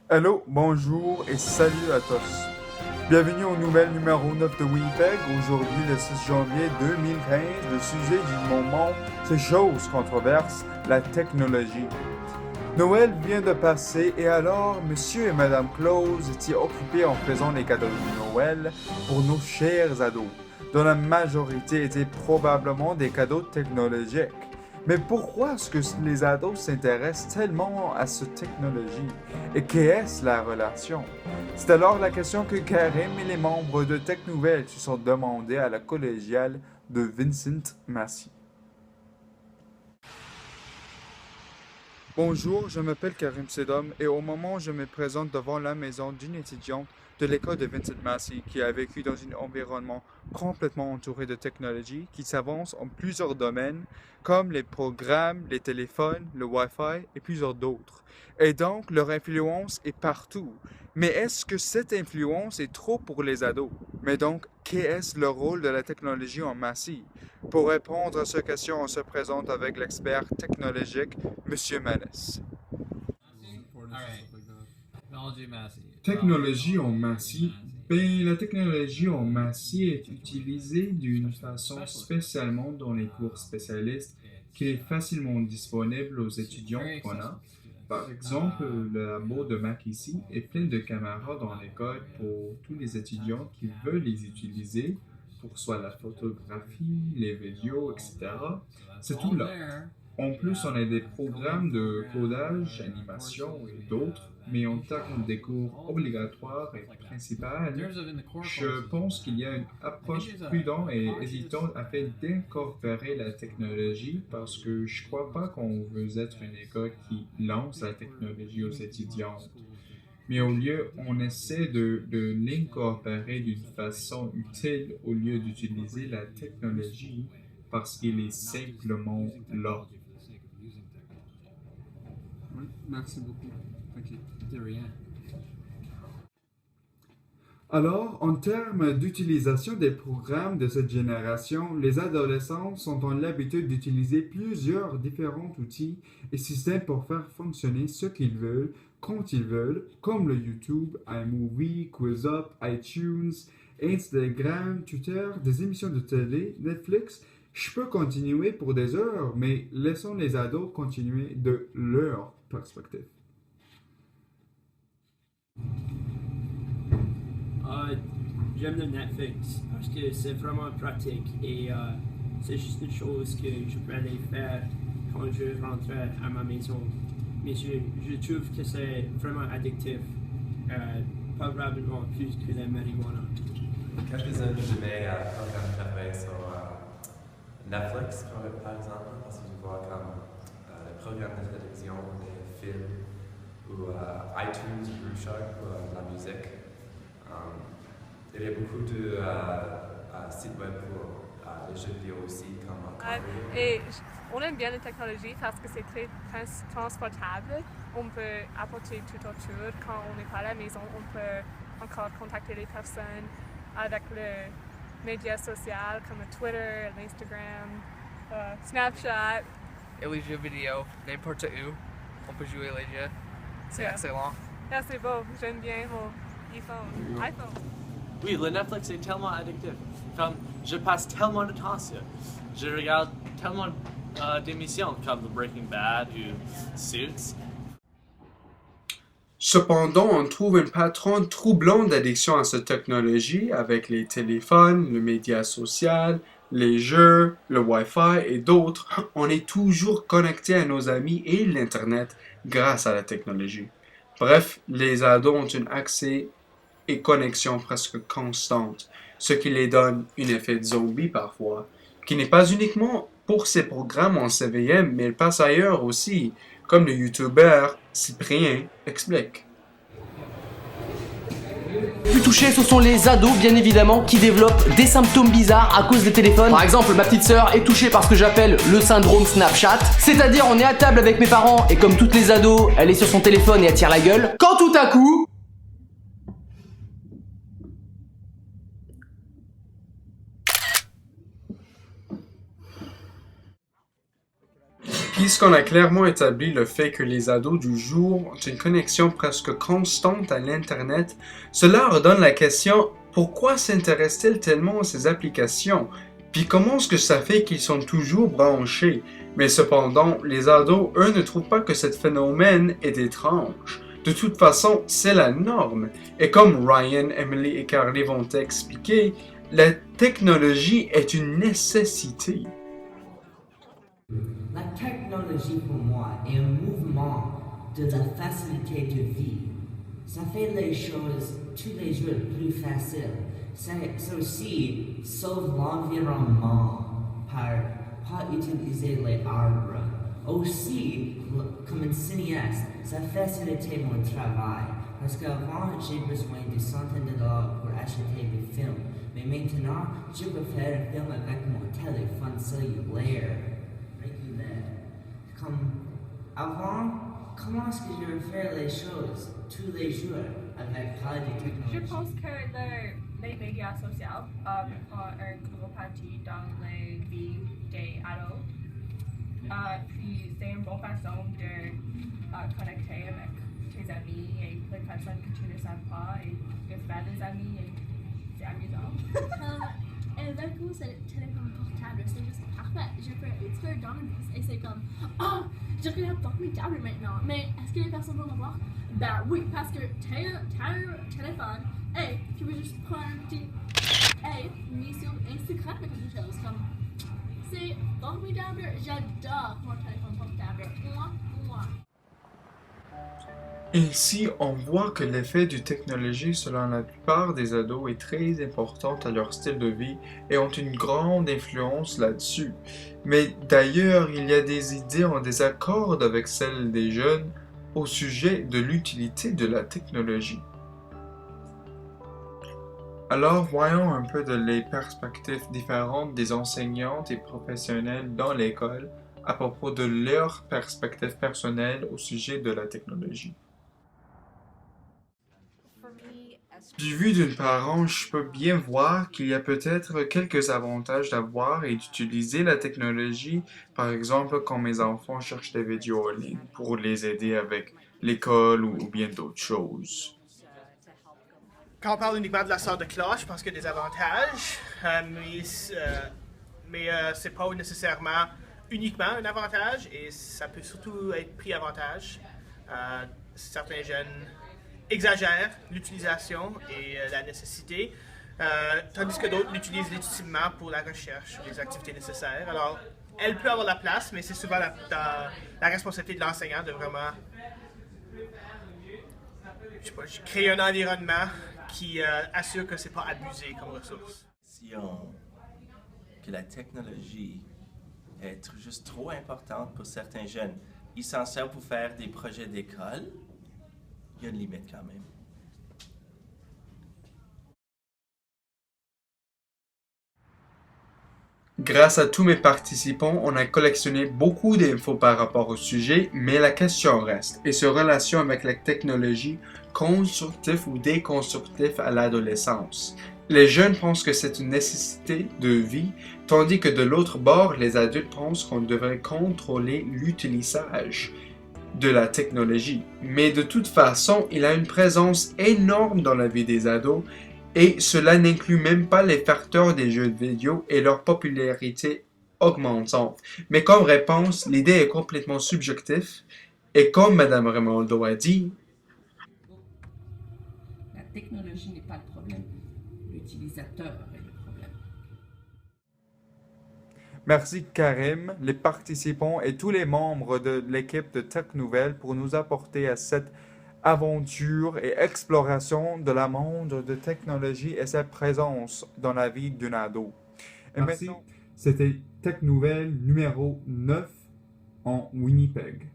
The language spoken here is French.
Hello, bonjour et salut à tous. Bienvenue au nouvel numéro 9 de Winnipeg. Aujourd'hui, le 6 janvier 2015, le sujet du moment, c'est chose controverse, la technologie. Noël vient de passer et alors, Monsieur et Madame Claus étaient occupés en faisant les cadeaux de Noël pour nos chers ados, dont la majorité étaient probablement des cadeaux technologiques. Mais pourquoi est-ce que les ados s'intéressent tellement à cette technologie? Et qu'est-ce la relation? C'est alors la question que Karim et les membres de Tech Nouvelle se sont demandés à la collégiale de Vincent Massey. Bonjour, je m'appelle Karim Sedom et au moment où je me présente devant la maison d'une étudiante de l'école de Vincent Massey qui a vécu dans un environnement complètement entouré de technologies qui s'avancent en plusieurs domaines comme les programmes, les téléphones, le Wi-Fi et plusieurs d'autres. Et donc, leur influence est partout. Mais est-ce que cette influence est trop pour les ados? Mais donc, qu'est-ce le rôle de la technologie en Massey? Pour répondre à cette question, on se présente avec l'expert technologique Monsieur Maness. Technologie en massif. La technologie en massif est utilisée d'une façon spécialement dans les cours spécialistes qui est facilement disponible aux étudiants prenants. Par exemple, le labo de Mac ici est plein de caméras dans l'école pour tous les étudiants qui veulent les utiliser pour soit la photographie, les vidéos, etc. C'est tout là. En plus, on a des programmes de codage, animation et d'autres, mais en termes des cours obligatoires et principaux, je pense qu'il y a une approche prudente et hésitante afin d'incorporer la technologie parce que je crois pas qu'on veut être une école qui lance la technologie aux étudiants. Mais au lieu, on essaie de l'incorporer d'une façon utile au lieu d'utiliser la technologie parce qu'il est simplement là. Oui, merci beaucoup. OK. De rien. Alors, en termes d'utilisation des programmes de cette génération, les adolescents sont en l'habitude d'utiliser plusieurs différents outils et systèmes pour faire fonctionner ce qu'ils veulent, quand ils veulent, comme le YouTube, iMovie, QuizUp, iTunes, Instagram, Twitter, des émissions de télé, Netflix. Je peux continuer pour des heures, mais laissons les ados continuer de leur perspective. Euh, J'aime le Netflix parce que c'est vraiment pratique et c'est juste une chose que je peux aller faire quand je rentre à ma maison. Mais je trouve que c'est vraiment addictif, probablement plus que la marijuana. Quand j'étais jeune, j'aimais programmes préférés sur Netflix, par exemple, parce que je vois comme les programmes de télévision, des films, ou iTunes, Shark, ou la musique. Il y a beaucoup de sites web pour les jeux vidéo aussi, comme Et on aime bien la technologie parce que c'est très transportable. On peut apporter tout autour. Quand on n'est pas à la maison, on peut encore contacter les personnes avec les médias sociaux comme le Twitter, l'Instagram, Snapchat. Et les jeux vidéo, n'importe où, on peut jouer les jeux. C'est Yeah. excellent. Yeah, c'est beau. J'aime bien mon iPhone. Oui, le Netflix est tellement addictif. Comme je passe tellement de temps sur. Je regarde tellement d'émissions comme The Breaking Bad ou Suits. Cependant, on trouve un patron troublant d'addiction à cette technologie avec les téléphones, le média social, les jeux, le Wi-Fi et d'autres. On est toujours connecté à nos amis et l'Internet grâce à la technologie. Bref, les ados ont un accès et connexion presque constante, ce qui les donne un effet de zombie parfois, qui n'est pas uniquement pour ces programmes en CVM, mais il passe ailleurs aussi, comme le youtubeur Cyprien explique. Plus touchés, ce sont les ados, bien évidemment, qui développent des symptômes bizarres à cause des téléphones. Par exemple, ma petite sœur est touchée par ce que j'appelle le syndrome Snapchat. C'est-à-dire, on est à table avec mes parents et comme toutes les ados, elle est sur son téléphone et elle tire la gueule. Quand tout à coup... Qui Puisqu'on a clairement établi le fait que les ados du jour ont une connexion presque constante à l'Internet, cela redonne la question pourquoi s'intéressent-ils tellement à ces applications? Puis comment est-ce que ça fait qu'ils sont toujours branchés? Mais cependant, les ados, eux, ne trouvent pas que ce phénomène est étrange. De toute façon, c'est la norme. Et comme Ryan, Emily et Carly vont t'expliquer, la technologie est une nécessité. La technologie pour moi est un mouvement de la facilité de vie. Ça fait les choses tous les jours plus faciles. Ça aussi sauve l'environnement par pas utiliser les arbres. Aussi, comme un cinéaste, ça facilite mon travail. Parce qu'avant, j'ai besoin de centaines de dollars pour acheter des films. Mais maintenant, je peux faire un film avec mon téléphone cellulaire. Comme avant, comment est-ce que je vais faire les choses tous les jours avec pas de technologie? Je pense que les médias sociaux ont un gros parti dans la vie des ados. Puis c'est une bonne façon de connecter avec tes amis et les personnes que tu ne sais pas et de faire des amis et c'est amusant. Avec vous, c'est le téléphone portable, c'est juste parfait. Je peux écrire dans le bus et c'est comme oh, je regarde formidable maintenant. Mais est-ce que les personnes vont me voir? Ben oui, parce que téléphone, hey, tu veux juste prendre un petit hey, mis sur Instagram et quelque chose comme c'est formidable. J'adore mon téléphone portable. Moi. Ici, on voit que l'effet du technologie selon la plupart des ados est très important à leur style de vie et ont une grande influence là-dessus. Mais d'ailleurs, il y a des idées en désaccord avec celles des jeunes au sujet de l'utilité de la technologie. Alors, voyons un peu les perspectives différentes des enseignantes et professionnels dans l'école à propos de leurs perspectives personnelles au sujet de la technologie. Du vu d'une parent, je peux bien voir qu'il y a peut-être quelques avantages d'avoir et d'utiliser la technologie, par exemple quand mes enfants cherchent des vidéos en ligne pour les aider avec l'école ou bien d'autres choses. Quand on parle uniquement de la sorte de cloche, je pense qu'il y a des avantages, mais c'est pas nécessairement uniquement un avantage et ça peut surtout être pris avantage. Certains jeunes exagèrent l'utilisation et la nécessité, tandis que d'autres l'utilisent légitimement pour la recherche ou les activités nécessaires. Alors, elle peut avoir la place, mais c'est souvent la responsabilité de l'enseignant de vraiment créer un environnement qui assure que c'est pas abusé comme ressource. Que la technologie est juste trop importante pour certains jeunes, essentielle pour faire des projets d'école, il y a une limite quand même. Grâce à tous mes participants, on a collectionné beaucoup d'infos par rapport au sujet, mais la question reste, et ce relation avec la technologie, constructif ou déconstructif à l'adolescence. Les jeunes pensent que c'est une nécessité de vie, tandis que de l'autre bord, les adultes pensent qu'on devrait contrôler l'utilisation de la technologie. Mais de toute façon, il a une présence énorme dans la vie des ados et cela n'inclut même pas les facteurs des jeux vidéo et leur popularité augmentante. Mais comme réponse, l'idée est complètement subjective et comme Mme Raimondo a dit, la technologie n'est pas le problème, l'utilisateur est le problème. Merci Karim, les participants et tous les membres de l'équipe de Tech Nouvelles pour nous apporter à cette aventure et exploration de la monde de technologie et sa présence dans la vie d'un ado. Et Merci. maintenant, c'était Tech Nouvelles numéro 9 en Winnipeg.